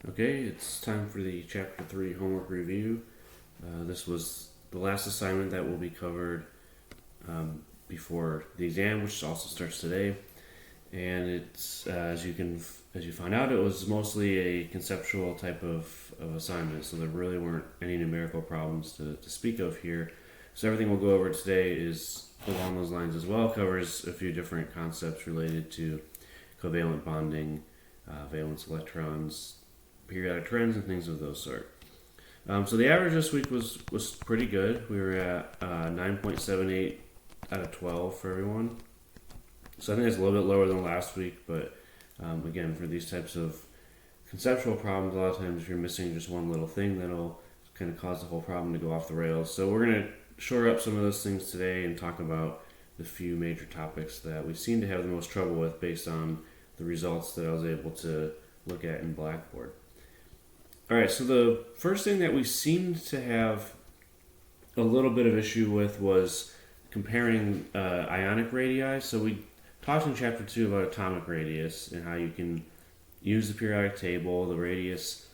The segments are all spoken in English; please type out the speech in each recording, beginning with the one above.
Okay, it's time for the Chapter 3 homework review. This was the last assignment that will be covered before the exam, which also starts today. And it's as you find out, it was mostly a conceptual type of assignment, so there really weren't any numerical problems to speak of here. So everything we'll go over today is along those lines as well, covers a few different concepts related to covalent bonding, valence electrons, periodic trends, and things of those sort. So the average this week was pretty good. We were at 9.78 out of 12 for everyone. So I think it's a little bit lower than last week, but again, for these types of conceptual problems, a lot of times if you're missing just one little thing, that'll kind of cause the whole problem to go off the rails. So we're going to shore up some of those things today and talk about the few major topics that we seem to have the most trouble with based on the results that I was able to look at in Blackboard. All right, so the first thing that we seemed to have a little bit of issue with was comparing ionic radii. So we talked in Chapter 2 about atomic radius and how you can use the periodic table. The radius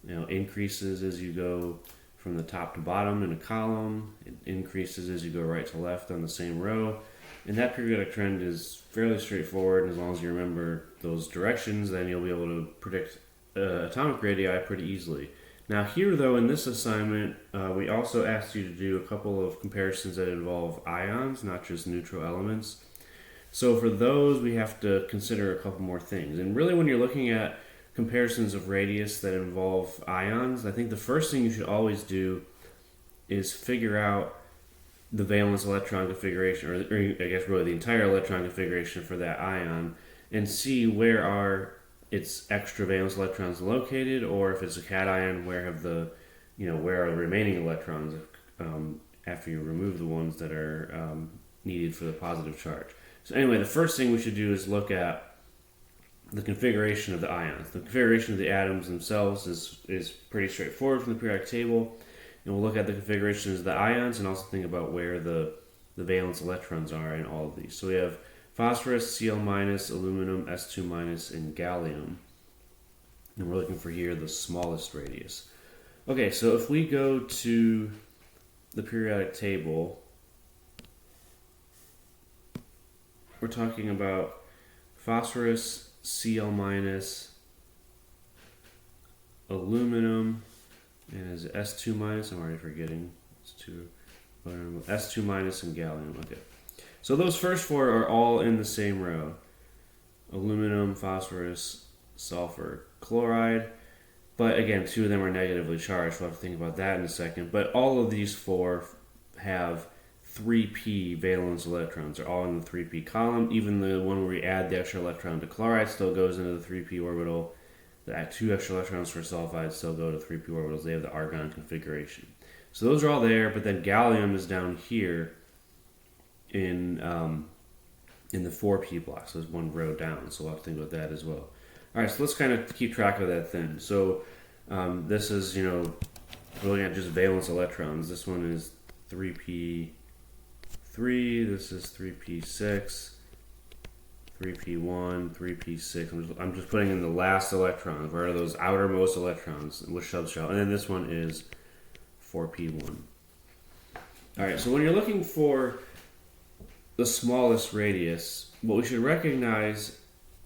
increases as you go from the top to bottom in a column. It increases as you go right to left on the same row. And that periodic trend is fairly straightforward. And as long as you remember those directions, then you'll be able to predict atomic radii pretty easily. Now here though, in this assignment, we also asked you to do a couple of comparisons that involve ions, not just neutral elements. So for those, we have to consider a couple more things. And really when you're looking at comparisons of radius that involve ions, I think the first thing you should always do is figure out the valence electron configuration, or I guess really the entire electron configuration for that ion, and see where are its extra valence electrons located, or if it's a cation, where are the remaining electrons after you remove the ones that are needed for the positive charge. So anyway, the first thing we should do is look at the configuration of the ions. The configuration of the atoms themselves is pretty straightforward from the periodic table, and we'll look at the configurations of the ions and also think about where the valence electrons are in all of these. So we have phosphorus, Cl-, aluminum, S2-, and gallium. And we're looking for here the smallest radius. Okay, so if we go to the periodic table, we're talking about phosphorus, Cl-, aluminum, and is it S2-? I'm already forgetting. S2-, and gallium. Okay. So those first four are all in the same row. Aluminum, phosphorus, sulfur, chloride. But again, two of them are negatively charged. We'll have to think about that in a second. But all of these four have 3p valence electrons. They're all in the 3p column. Even the one where we add the extra electron to chloride still goes into the 3p orbital. The two extra electrons for sulfide still go to 3p orbitals. They have the argon configuration. So those are all there, but then gallium is down here in the 4p block, so there's one row down, so we'll have to think about that as well. Alright, so let's kind of keep track of that then. So this is, we're looking at just valence electrons. This one is 3p3, this is 3p6, 3p1, 3p6. I'm just putting in the last electrons. Where are those outermost electrons? Which subshell? And then this one is 4p1. Alright, so when you're looking for the smallest radius, what we should recognize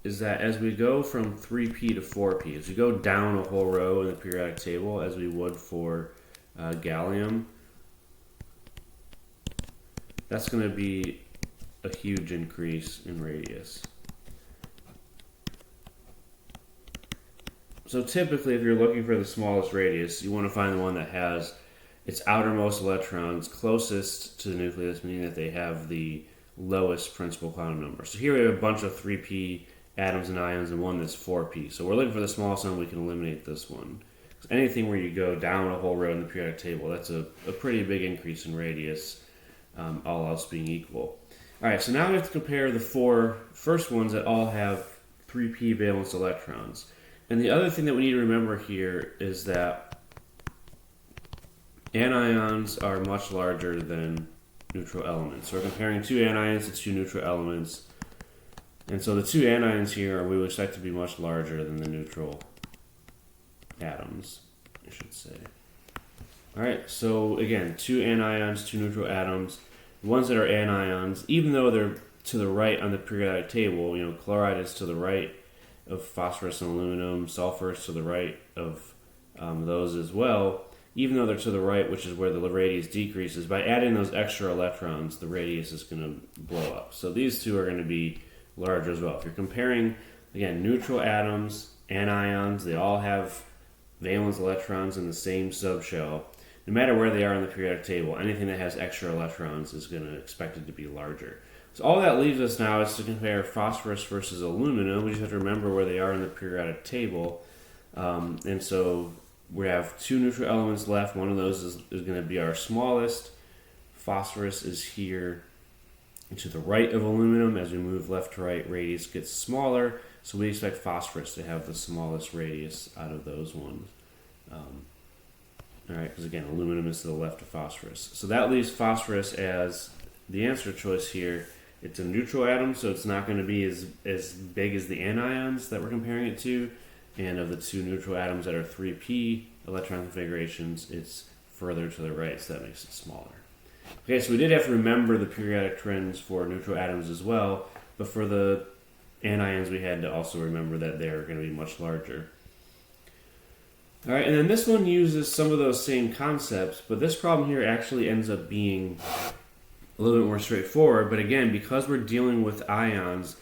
is that as we go from 3p to 4p, as we go down a whole row in the periodic table, as we would for gallium, that's going to be a huge increase in radius. So typically, if you're looking for the smallest radius, you want to find the one that has its outermost electrons closest to the nucleus, meaning that they have the lowest principal quantum number. So here we have a bunch of 3p atoms and ions and one that's 4p. So we're looking for the smallest one, we can eliminate this one. So anything where you go down a whole row in the periodic table, that's a pretty big increase in radius, all else being equal. Alright, so now we have to compare the four first ones that all have 3p valence electrons. And the other thing that we need to remember here is that anions are much larger than neutral elements. So we're comparing two anions to two neutral elements. And so the two anions here we would expect to be much larger than the neutral atoms, I should say. Alright, so again, 2 anions, 2 neutral atoms. The ones that are anions, even though they're to the right on the periodic table, chloride is to the right of phosphorus and aluminum, sulfur is to the right of those as well, even though they're to the right, which is where the radius decreases, by adding those extra electrons, the radius is going to blow up. So these two are going to be larger as well. If you're comparing, again, neutral atoms, anions, they all have valence electrons in the same subshell. No matter where they are on the periodic table, anything that has extra electrons is going to expect it to be larger. So all that leaves us now is to compare phosphorus versus aluminum. We just have to remember where they are in the periodic table. And so we have 2 neutral elements left. One of those is going to be our smallest. Phosphorus is here to the right of aluminum. As we move left to right, radius gets smaller. So we expect phosphorus to have the smallest radius out of those ones. All right, because again, aluminum is to the left of phosphorus. So that leaves phosphorus as the answer choice here. It's a neutral atom, so it's not going to be as big as the anions that we're comparing it to. And of the 2 neutral atoms that are 3p electron configurations, it's further to the right, so that makes it smaller. Okay, so we did have to remember the periodic trends for neutral atoms as well, but for the anions we had to also remember that they're going to be much larger. All right, and then this one uses some of those same concepts, but this problem here actually ends up being a little bit more straightforward. But again, because we're dealing with ions,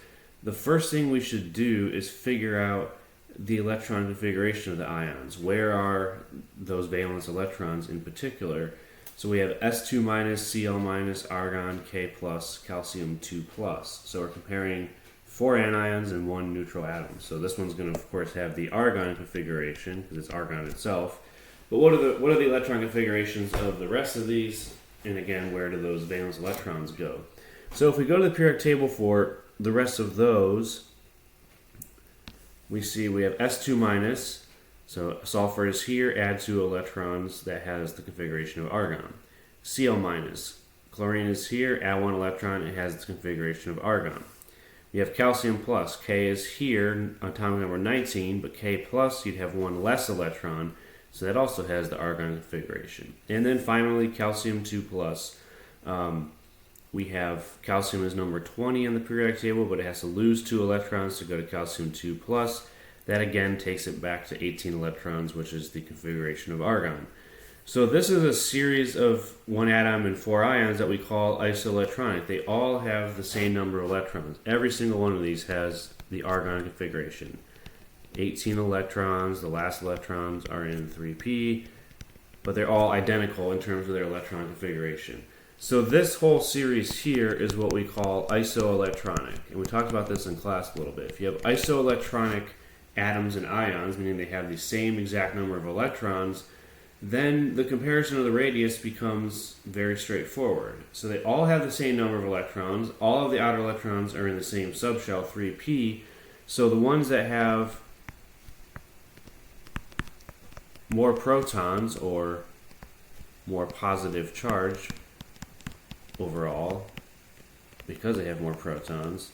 the first thing we should do is figure out the electron configuration of the ions. Where are those valence electrons in particular? So we have S2 minus, Cl minus, argon, K plus, calcium 2 plus. So we're comparing 4 anions and 1 neutral atom. So this one's going to, of course, have the argon configuration because it's argon itself. But what are the electron configurations of the rest of these? And again, where do those valence electrons go? So if we go to the periodic table for the rest of those, we see we have S2 minus, so sulfur is here, add 2 electrons, that has the configuration of argon. Cl minus, chlorine is here, add 1 electron, it has the configuration of argon. We have calcium plus, K is here, atomic number 19, but K plus, you'd have 1 less electron, so that also has the argon configuration. And then finally, calcium 2 plus. We have calcium as number 20 on the periodic table, but it has to lose 2 electrons to go to calcium 2 plus. That again takes it back to 18 electrons, which is the configuration of argon. So this is a series of 1 atom and 4 ions that we call isoelectronic. They all have the same number of electrons. Every single one of these has the argon configuration. 18 electrons, the last electrons are in 3p, but they're all identical in terms of their electron configuration. So this whole series here is what we call isoelectronic, and we talked about this in class a little bit. If you have isoelectronic atoms and ions, meaning they have the same exact number of electrons, then the comparison of the radius becomes very straightforward. So they all have the same number of electrons, all of the outer electrons are in the same subshell, 3p, so the ones that have more protons or more positive charge overall, because they have more protons,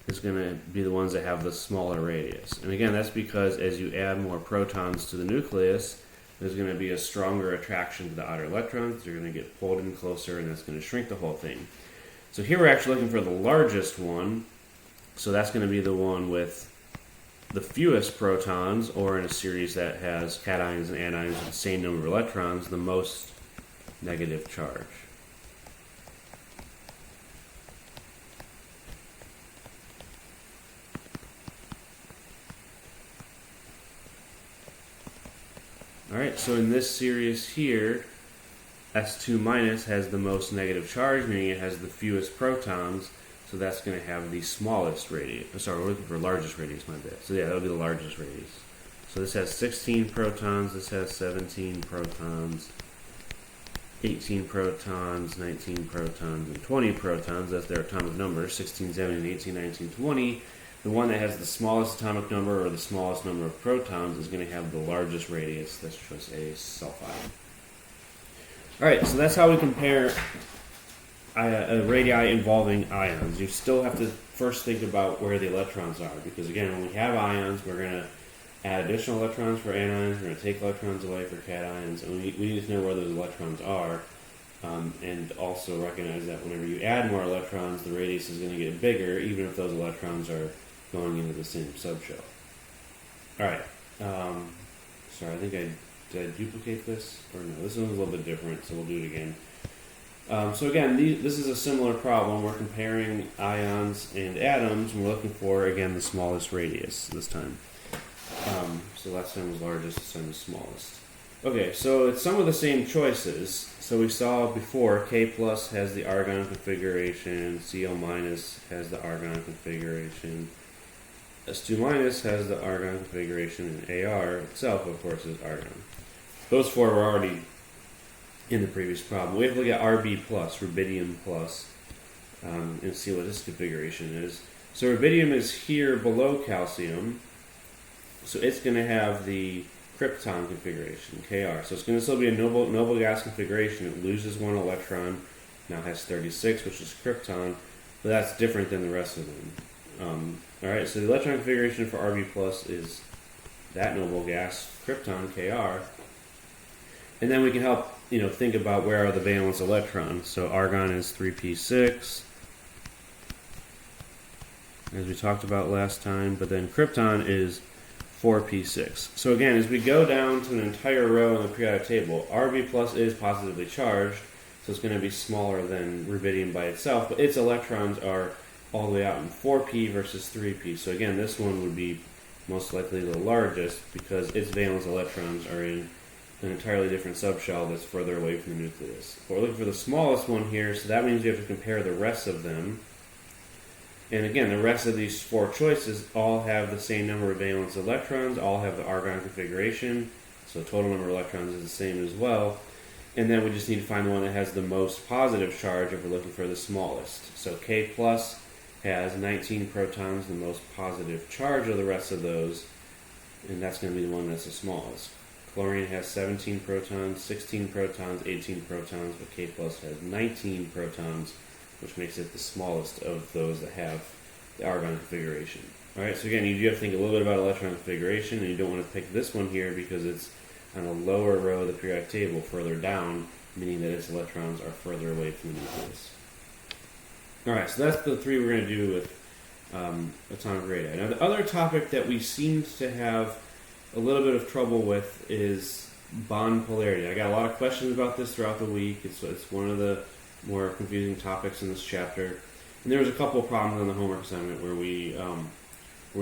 is going to be the ones that have the smaller radius. And again, that's because as you add more protons to the nucleus, there's going to be a stronger attraction to the outer electrons. They're going to get pulled in closer, and that's going to shrink the whole thing. So here we're actually looking for the largest one. So that's going to be the one with the fewest protons, or in a series that has cations and anions with the same number of electrons, the most negative charge. Alright, so in this series here, S2 minus has the most negative charge, meaning it has the fewest protons, so that's going to have the smallest radius. Sorry, we're looking for largest radius, my bad. So yeah, that'll be the largest radius. So this has 16 protons, this has 17 protons, 18 protons, 19 protons, and 20 protons. That's their atomic numbers, 16, 17, 18, 19, 20. The one that has the smallest atomic number or the smallest number of protons is going to have the largest radius. That's just a sulfide. Alright, so that's how we compare a radii involving ions. You still have to first think about where the electrons are, because again, when we have ions, we're going to add additional electrons for anions, we're going to take electrons away for cations, and we need to know where those electrons are, and also recognize that whenever you add more electrons, the radius is going to get bigger, even if those electrons are going into the same subshell. Alright, sorry, I think did I duplicate this? Or no, this one's a little bit different, so we'll do it again. So again, this is a similar problem. We're comparing ions and atoms, and we're looking for, again, the smallest radius this time. So last time was largest, this time was smallest. Okay, so it's some of the same choices. So we saw before, K plus has the argon configuration, Cl minus has the argon configuration, S2 minus has the argon configuration, and Ar itself, of course, is argon. Those four were already in the previous problem. We have to look at Rb plus, rubidium plus, and see what this configuration is. So rubidium is here below calcium, so it's going to have the krypton configuration, Kr. So it's going to still be a noble gas configuration. It loses one electron, now has 36, which is krypton, but that's different than the rest of them. Alright, so the electron configuration for Rb plus is that noble gas, krypton, Kr. And then we can help think about where are the valence electrons. So argon is 3p6, as we talked about last time, but then krypton is 4p6. So again, as we go down to an entire row in the periodic table, Rb plus is positively charged, so it's going to be smaller than rubidium by itself, but its electrons are all the way out in 4p versus 3p. So again, this one would be most likely the largest because its valence electrons are in an entirely different subshell that's further away from the nucleus. But we're looking for the smallest one here, so that means you have to compare the rest of them. And again, the rest of these four choices all have the same number of valence electrons, all have the argon configuration, so the total number of electrons is the same as well. And then we just need to find the one that has the most positive charge if we're looking for the smallest. So K plus has 19 protons, the most positive charge of the rest of those, and that's going to be the one that's the smallest. Chlorine has 17 protons, 16 protons, 18 protons, but K plus has 19 protons, which makes it the smallest of those that have the argon configuration. Alright, so again, you do have to think a little bit about electron configuration, and you don't want to pick this one here because it's on a lower row of the periodic table, further down, meaning that its electrons are further away from the nucleus. Alright, so that's the three we're going to do with atomic radii. Now, the other topic that we seem to have a little bit of trouble with is bond polarity. I got a lot of questions about this throughout the week. It's one of the more confusing topics in this chapter. And there was a couple of problems on the homework assignment where we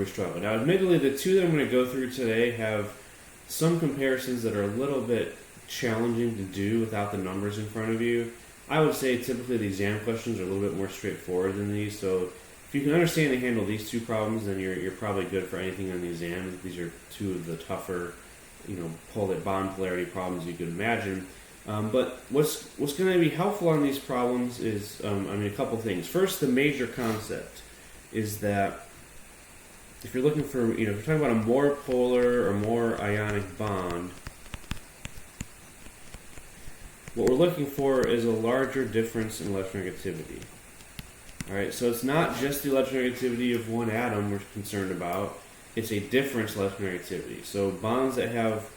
struggled. Now, admittedly, the two that I'm going to go through today have some comparisons that are a little bit challenging to do without the numbers in front of you. I would say typically the exam questions are a little bit more straightforward than these, so if you can understand and handle these two problems, then you're probably good for anything on the exam. These are two of the tougher, bond polarity problems you could imagine. But what's going to be helpful on these problems is, a couple things. First, the major concept is that if you're looking for, if you're talking about a more polar or more ionic bond, what we're looking for is a larger difference in electronegativity. Alright, so it's not just the electronegativity of one atom we're concerned about, it's a difference in electronegativity. So bonds that have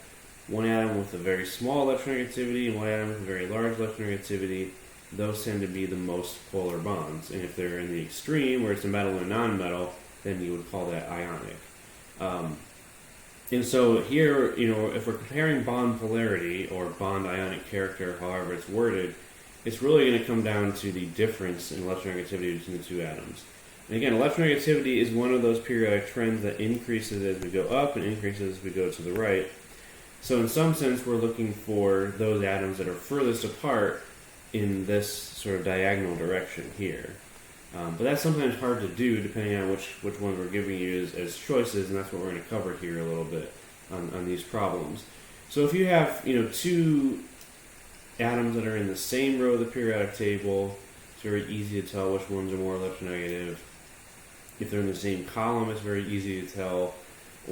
one atom with a very small electronegativity and one atom with a very large electronegativity, those tend to be the most polar bonds. And if they're in the extreme, where it's a metal or non-metal, then you would call that ionic. And so here, if we're comparing bond polarity or bond ionic character, however it's worded, it's really going to come down to the difference in electronegativity between the two atoms. And again, electronegativity is one of those periodic trends that increases as we go up and increases as we go to the right. So in some sense, we're looking for those atoms that are furthest apart in this sort of diagonal direction here. But that's sometimes hard to do depending on which ones we're giving you as choices, and that's what we're going to cover here a little bit on these problems. So if you have two atoms that are in the same row of the periodic table, it's very easy to tell which ones are more electronegative. If they're in the same column, it's very easy to tell.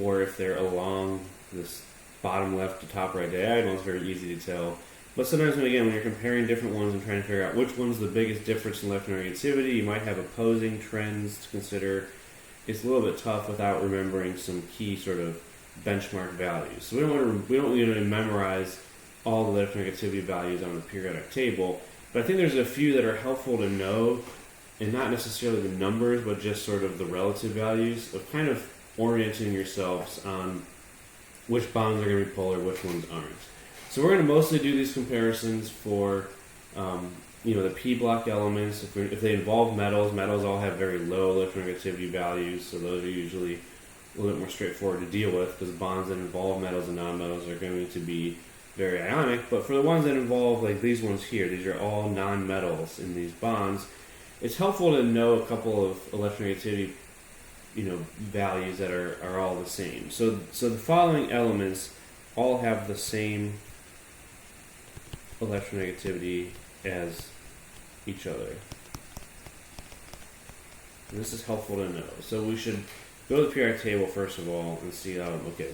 Or if they're along this bottom left to top right diagonal, it's very easy to tell. But sometimes when you're comparing different ones and trying to figure out which one's the biggest difference in electronegativity, you might have opposing trends to consider. It's a little bit tough without remembering some key sort of benchmark values. So we don't need to memorize all the electronegativity values on the periodic table, but I think there's a few that are helpful to know, and not necessarily the numbers, but just sort of the relative values of kind of orienting yourselves on which bonds are going to be polar, which ones aren't. So we're going to mostly do these comparisons for the p block elements. If they involve metals all have very low electronegativity values, so those are usually a little bit more straightforward to deal with, because bonds that involve metals and nonmetals are going to be very ionic. But for the ones that involve, like these ones here, these are all nonmetals in these bonds. It's helpful to know a couple of electronegativity values that are all the same. So the following elements all have the same electronegativity as each other. And this is helpful to know. So we should go to the periodic table first of all and see okay.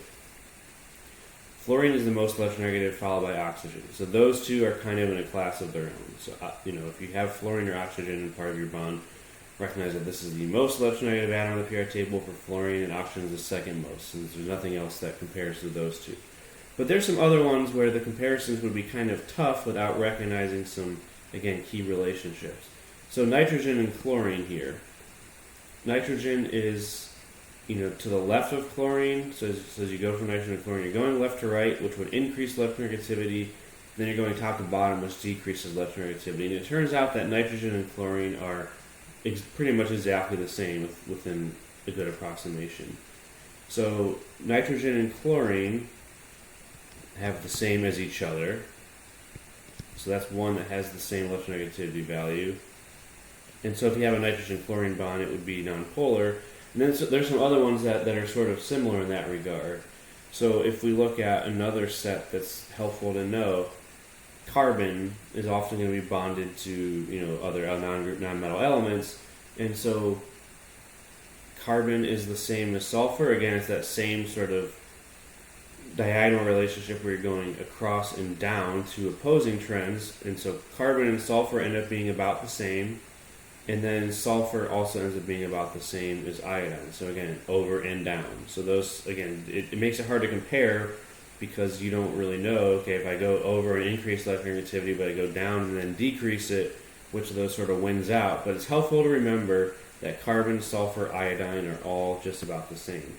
Fluorine is the most electronegative, followed by oxygen. So those two are kind of in a class of their own. So if you have fluorine or oxygen in part of your bond, recognize that this is the most electronegative atom on the periodic table for fluorine, and oxygen is the second most, since there's nothing else that compares to those two. But there's some other ones where the comparisons would be kind of tough without recognizing some, again, key relationships. So nitrogen and chlorine here. Nitrogen is, to the left of chlorine, so as you go from nitrogen to chlorine, you're going left to right, which would increase electronegativity. Then you're going top to bottom, which decreases electronegativity. And it turns out that nitrogen and chlorine are pretty much exactly the same within a good approximation. So nitrogen and chlorine have the same as each other. So that's one that has the same electronegativity value. And so if you have a nitrogen-chlorine bond, it would be nonpolar. And then there's some other ones that are sort of similar in that regard. So if we look at another set that's helpful to know, carbon is often going to be bonded to other non-group nonmetal elements, and so carbon is the same as sulfur. Again, it's that same sort of diagonal relationship where you're going across and down to opposing trends, and so carbon and sulfur end up being about the same, and then sulfur also ends up being about the same as iodine. So again, over and down. So those, again, it makes it hard to compare, because you don't really know, okay, if I go over and increase electronegativity, but I go down and then decrease it, which of those sort of wins out. But it's helpful to remember that carbon, sulfur, iodine are all just about the same.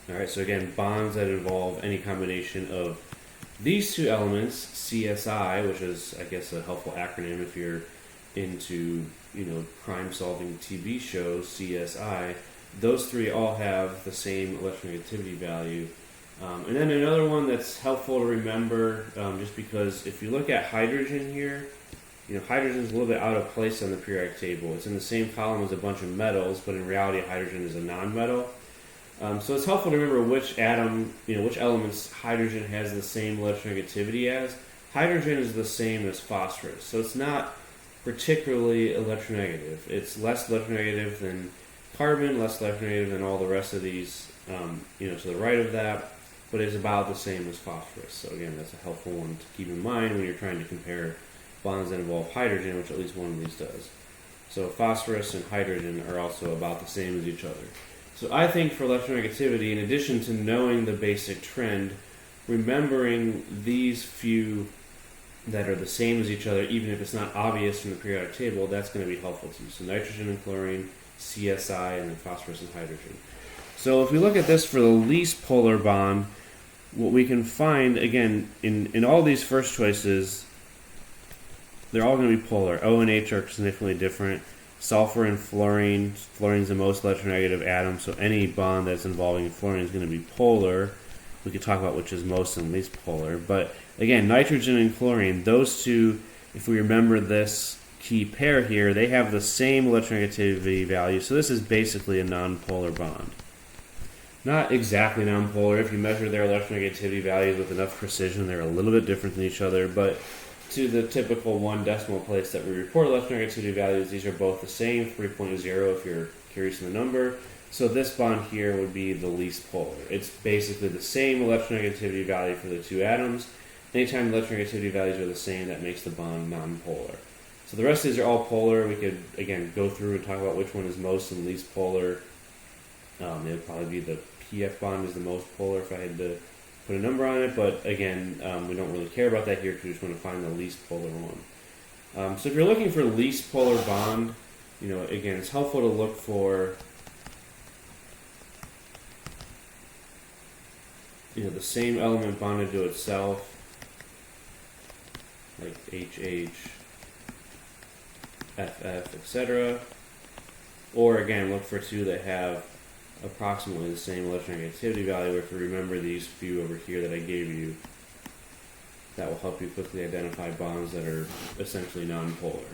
Alright, so again, bonds that involve any combination of these two elements, CSI, which is, I guess, a helpful acronym if you're into, crime-solving TV shows, CSI, those three all have the same electronegativity value. And then another one that's helpful to remember, just because if you look at hydrogen here, hydrogen is a little bit out of place on the periodic table. It's in the same column as a bunch of metals, but in reality, hydrogen is a nonmetal. So it's helpful to remember which atom, which elements hydrogen has the same electronegativity as. Hydrogen is the same as phosphorus, so it's not particularly electronegative. It's less electronegative than carbon, less electronegative than all the rest of these, to the right of that, but it's about the same as phosphorus. So again, that's a helpful one to keep in mind when you're trying to compare bonds that involve hydrogen, which at least one of these does. So phosphorus and hydrogen are also about the same as each other. So I think for electronegativity, in addition to knowing the basic trend, remembering these few that are the same as each other, even if it's not obvious from the periodic table, that's going to be helpful to you. So nitrogen and chlorine, CSI, and then phosphorus and hydrogen. So if we look at this for the least polar bond, what we can find, again, in all these first choices, they're all going to be polar. O and H are significantly different. Sulfur and fluorine. Fluorine is the most electronegative atom, so any bond that's involving fluorine is going to be polar. We could talk about which is most and least polar. But again, nitrogen and chlorine, those two, if we remember this key pair here, they have the same electronegativity value. So this is basically a nonpolar bond. Not exactly nonpolar. If you measure their electronegativity values with enough precision, they're a little bit different than each other, but to the typical 1 decimal place that we report electronegativity values, these are both the same, 3.0 if you're curious in the number. So this bond here would be the least polar. It's basically the same electronegativity value for the two atoms. Anytime the electronegativity values are the same, that makes the bond nonpolar. So the rest of these are all polar. We could, again, go through and talk about which one is most and least polar. It would probably be the PF bond is the most polar if I had to put a number on it, but again, we don't really care about that here because we just want to find the least polar one. So if you're looking for least polar bond, again, it's helpful to look for the same element bonded to itself, like HH, FF, etc. Or again, look for two that have approximately the same electronegativity value. If you remember these few over here that I gave you, that will help you quickly identify bonds that are essentially nonpolar.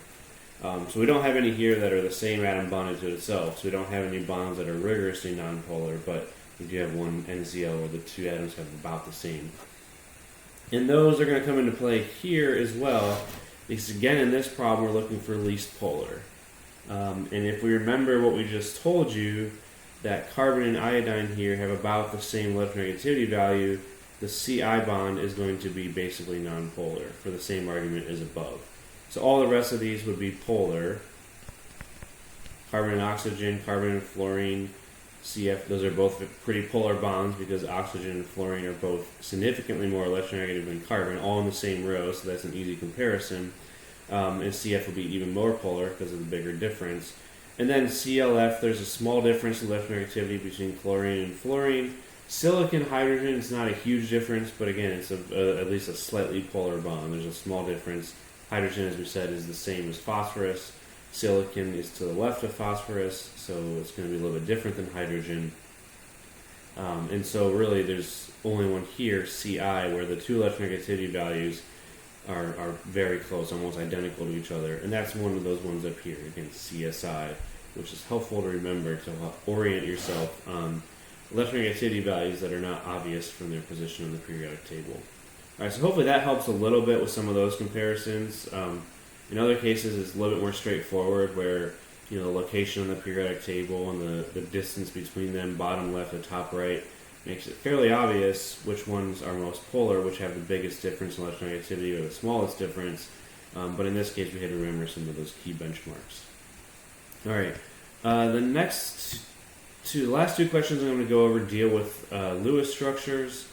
So we don't have any here that are the same atom bonded to itself. So we don't have any bonds that are rigorously nonpolar, but we do have one NCl where the two atoms have about the same. And those are going to come into play here as well, because again in this problem we're looking for least polar. And if we remember what we just told you, that carbon and iodine here have about the same electronegativity value, the Ci bond is going to be basically nonpolar for the same argument as above. So all the rest of these would be polar. Carbon and oxygen, carbon and fluorine, CF, those are both pretty polar bonds because oxygen and fluorine are both significantly more electronegative than carbon, all in the same row, so that's an easy comparison. And CF will be even more polar because of the bigger difference. And then CLF, there's a small difference in electronegativity between chlorine and fluorine. Silicon, hydrogen, it's not a huge difference, but again, it's at least a slightly polar bond. There's a small difference. Hydrogen, as we said, is the same as phosphorus. Silicon is to the left of phosphorus, so it's going to be a little bit different than hydrogen. And so really there's only one here, Ci, where the two electronegativity values are very close, almost identical to each other. And that's one of those ones up here, again, CSI, which is helpful to remember to orient yourself on electronegativity values that are not obvious from their position on the periodic table. Alright, so hopefully that helps a little bit with some of those comparisons. In other cases, it's a little bit more straightforward where the location on the periodic table and the distance between them, bottom left and top right, makes it fairly obvious which ones are most polar, which have the biggest difference in electronegativity or the smallest difference. But in this case, we had to remember some of those key benchmarks. Alright, the last two questions I'm going to go over deal with Lewis structures.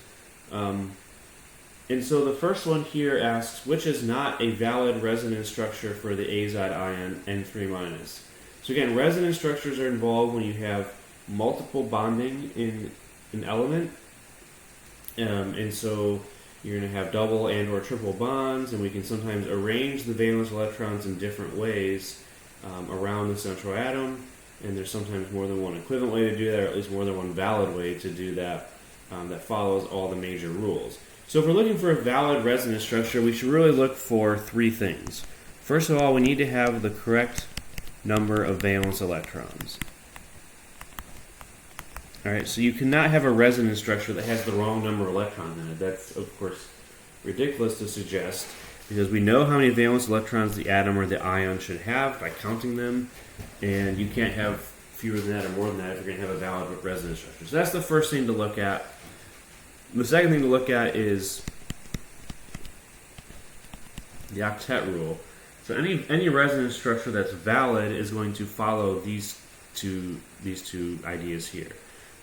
And so the first one here asks, which is not a valid resonance structure for the azide ion N3-? So again, resonance structures are involved when you have multiple bonding in an element. And so you're going to have double and or triple bonds, and we can sometimes arrange the valence electrons in different ways around the central atom. And there's sometimes more than one equivalent way to do that, or at least more than one valid way to do that that follows all the major rules. So if we're looking for a valid resonance structure, we should really look for three things. First of all, we need to have the correct number of valence electrons. Alright, so you cannot have a resonance structure that has the wrong number of electrons in it. That's, of course, ridiculous to suggest, because we know how many valence electrons the atom or the ion should have by counting them, and you can't have fewer than that or more than that if you're going to have a valid resonance structure. So that's the first thing to look at. The second thing to look at is the octet rule. So any resonance structure that's valid is going to follow these two ideas here.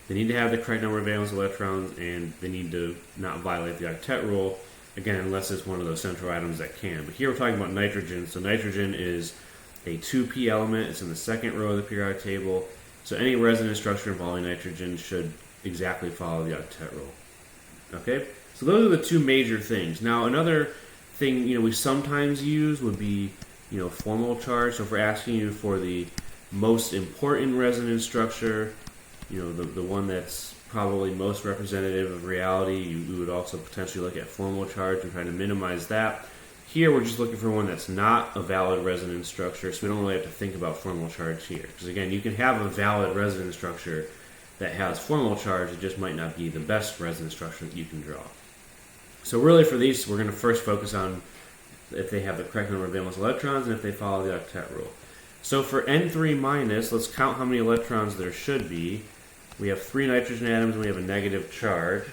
They need to have the correct number of valence electrons, and they need to not violate the octet rule, again, unless it's one of those central atoms that can. But here we're talking about nitrogen. So nitrogen is a 2p element. It's in the second row of the periodic table. So any resonance structure involving nitrogen should exactly follow the octet rule. Okay, so those are the two major things. Now, another thing we sometimes use would be formal charge. So if we're asking you for the most important resonance structure, the one that's probably most representative of reality, we would also potentially look at formal charge and try to minimize that. Here, we're just looking for one that's not a valid resonance structure, so we don't really have to think about formal charge here. Because again, you can have a valid resonance structure that has formal charge, it just might not be the best resonance structure that you can draw. So really for these, we're going to first focus on if they have the correct number of valence electrons and if they follow the octet rule. So for N3-, let's count how many electrons there should be. We have 3 nitrogen atoms and we have a negative charge.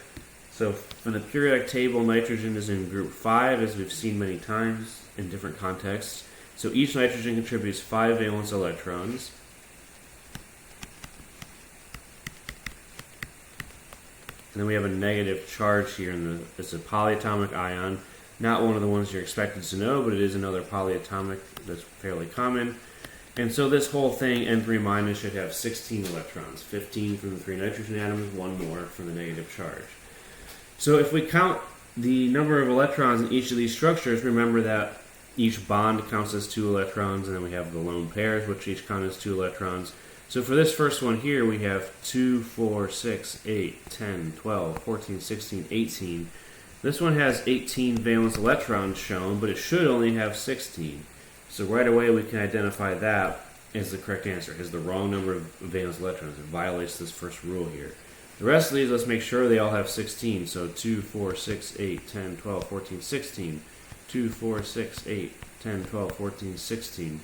So for the periodic table, nitrogen is in group 5, as we've seen many times in different contexts. So each nitrogen contributes 5 valence electrons. then we have a negative charge here, and it's a polyatomic ion. Not one of the ones you're expected to know, but it is another polyatomic that's fairly common. And so this whole thing, N3 minus, should have 16 electrons, 15 from the 3 nitrogen atoms, 1 more from the negative charge. So if we count the number of electrons in each of these structures, remember that each bond counts as 2 electrons, and then we have the lone pairs, which each count as 2 electrons. So for this first one here, we have 2, 4, 6, 8, 10, 12, 14, 16, 18. This one has 18 valence electrons shown, but it should only have 16. So right away we can identify that as the correct answer. It has the wrong number of valence electrons. It violates this first rule here. The rest of these, let's make sure they all have 16. So 2, 4, 6, 8, 10, 12, 14, 16. 2, 4, 6, 8, 10, 12, 14, 16.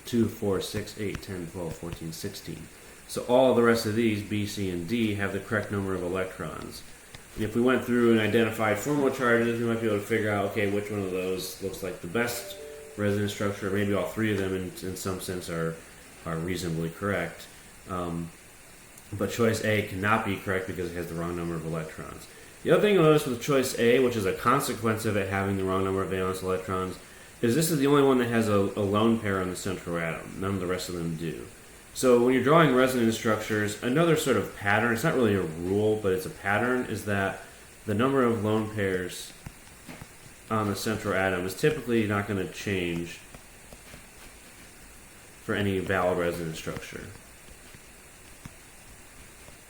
2, 4, 6, 8, 10, 12, 14, 16. So all the rest of these, B, C, and D, have the correct number of electrons. And if we went through and identified formal charges, we might be able to figure out, okay, which one of those looks like the best resonance structure, or maybe all 3 of them in some sense are reasonably correct. But choice A cannot be correct because it has the wrong number of electrons. The other thing you'll notice with choice A, which is a consequence of it having the wrong number of valence electrons, is this is the only one that has a lone pair on the central atom. None of the rest of them do. So when you're drawing resonance structures, another sort of pattern, it's not really a rule, but it's a pattern, is that the number of lone pairs on the central atom is typically not going to change for any valid resonance structure.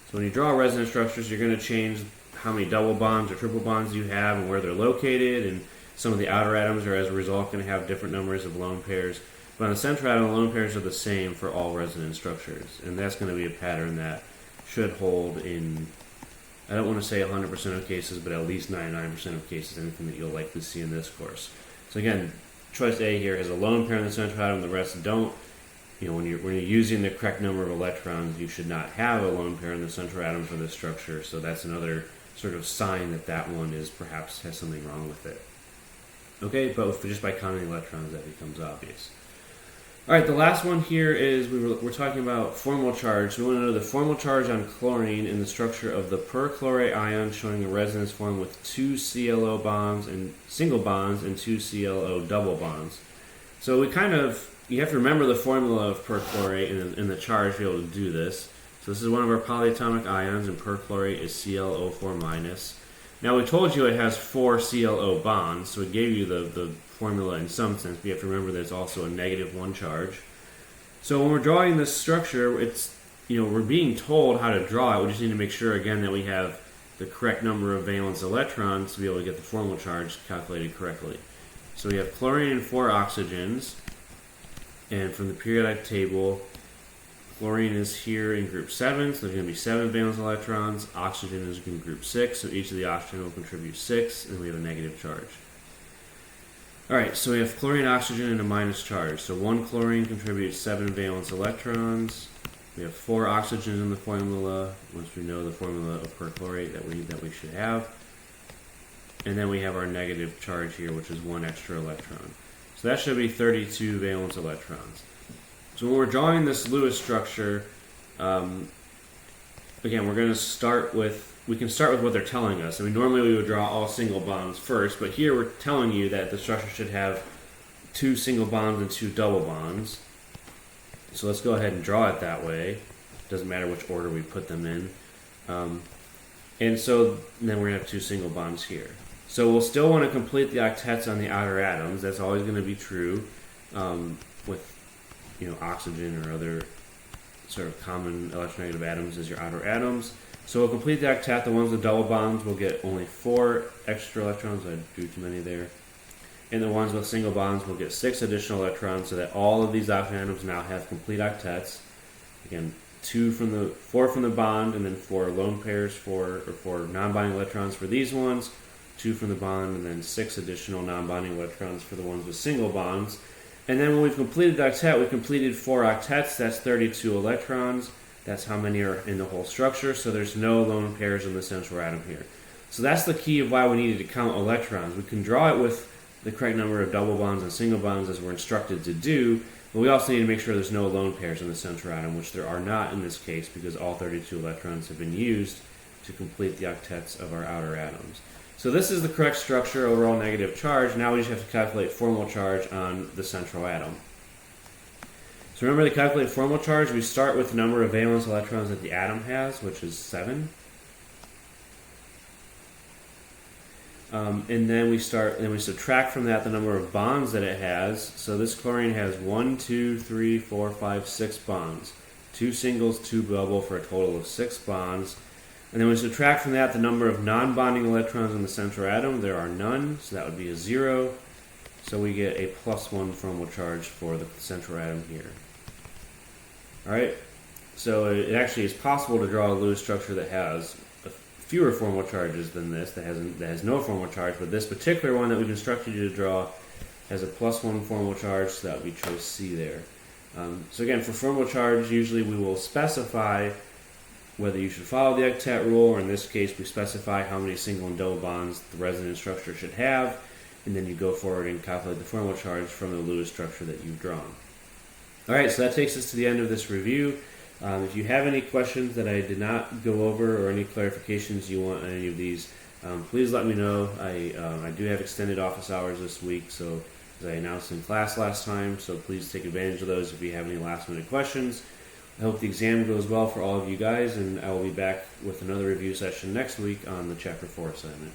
So when you draw resonance structures, you're going to change how many double bonds or triple bonds you have and where they're located, and some of the outer atoms are as a result going to have different numbers of lone pairs. But on the central atom, the lone pairs are the same for all resonance structures, and that's going to be a pattern that should hold in, I don't want to say 100% of cases, but at least 99% of cases, anything that you'll likely see in this course. So again, choice A here has a lone pair in the central atom, the rest don't. When you're using the correct number of electrons, you should not have a lone pair in the central atom for this structure, so that's another sort of sign that that one is perhaps has something wrong with it. Okay, but just by counting electrons, that becomes obvious. All right, the last one here is we're talking about formal charge. We want to know the formal charge on chlorine in the structure of the perchlorate ion, showing a resonance form with 2 ClO bonds and single bonds and 2 ClO double bonds. So you have to remember the formula of perchlorate in the charge to be able to do this. So this is one of our polyatomic ions, and perchlorate is ClO4-. Now we told you it has 4 ClO bonds, so it gave you the formula in some sense, but you have to remember that it's also a -1 charge. So when we're drawing this structure, we're being told how to draw it. We just need to make sure again that we have the correct number of valence electrons to be able to get the formal charge calculated correctly. So we have chlorine and 4 oxygens, and from the periodic table, chlorine is here in group 7, so there's going to be 7 valence electrons. Oxygen is in group 6, so each of the oxygen will contribute 6, and we have a negative charge. Alright, so we have chlorine, oxygen, and a minus charge. So 1 chlorine contributes 7 valence electrons. We have 4 oxygens in the formula, once we know the formula of perchlorate that we should have. And then we have our negative charge here, which is 1 extra electron. So that should be 32 valence electrons. So when we're drawing this Lewis structure, again, we're going to we can start with what they're telling us. I mean, normally we would draw all single bonds first, but here we're telling you that the structure should have 2 single bonds and 2 double bonds. So let's go ahead and draw it that way. Doesn't matter which order we put them in. And so then we're going to have 2 single bonds here. So we'll still want to complete the octets on the outer atoms. That's always going to be true with oxygen or other sort of common electronegative atoms as your outer atoms. So we'll complete the octet. The ones with double bonds will get only 4 extra electrons. I drew too many there. And the ones with single bonds will get 6 additional electrons, so that all of these oxygen atoms now have complete octets. Again, 4 from the bond, and then 4 lone pairs, 4 non-binding electrons for these ones, 2 from the bond, and then 6 additional non-bonding electrons for the ones with single bonds. And then when we've completed the octet, we've completed 4 octets. That's 32 electrons. That's how many are in the whole structure, so there's no lone pairs in the central atom here. So that's the key of why we needed to count electrons. We can draw it with the correct number of double bonds and single bonds as we're instructed to do, but we also need to make sure there's no lone pairs in the central atom, which there are not in this case because all 32 electrons have been used to complete the octets of our outer atoms. So this is the correct structure, overall negative charge. Now we just have to calculate formal charge on the central atom. So remember, to calculate formal charge, we start with the number of valence electrons that the atom has, which is 7. And then we subtract from that the number of bonds that it has. So this chlorine has 1, 2, 3, 4, 5, 6 bonds. 2 singles, 2 double, for a total of 6 bonds. And then we subtract from that the number of non-bonding electrons in the central atom. There are none, so that would be a 0. So we get a +1 formal charge for the central atom here. Alright, so it actually is possible to draw a Lewis structure that has fewer formal charges than this, that has no formal charge, but this particular one that we've instructed you to draw has a +1 formal charge, so that would be choice C there. So again, for formal charge, usually we will specify whether you should follow the octet rule, or in this case we specify how many single and double bonds the resonance structure should have, and then you go forward and calculate the formal charge from the Lewis structure that you've drawn. Alright, so that takes us to the end of this review. If you have any questions that I did not go over, or any clarifications you want on any of these, please let me know. I do have extended office hours this week, so as I announced in class last time, so please take advantage of those if you have any last minute questions. I hope the exam goes well for all of you guys, and I will be back with another review session next week on the Chapter 4 assignment.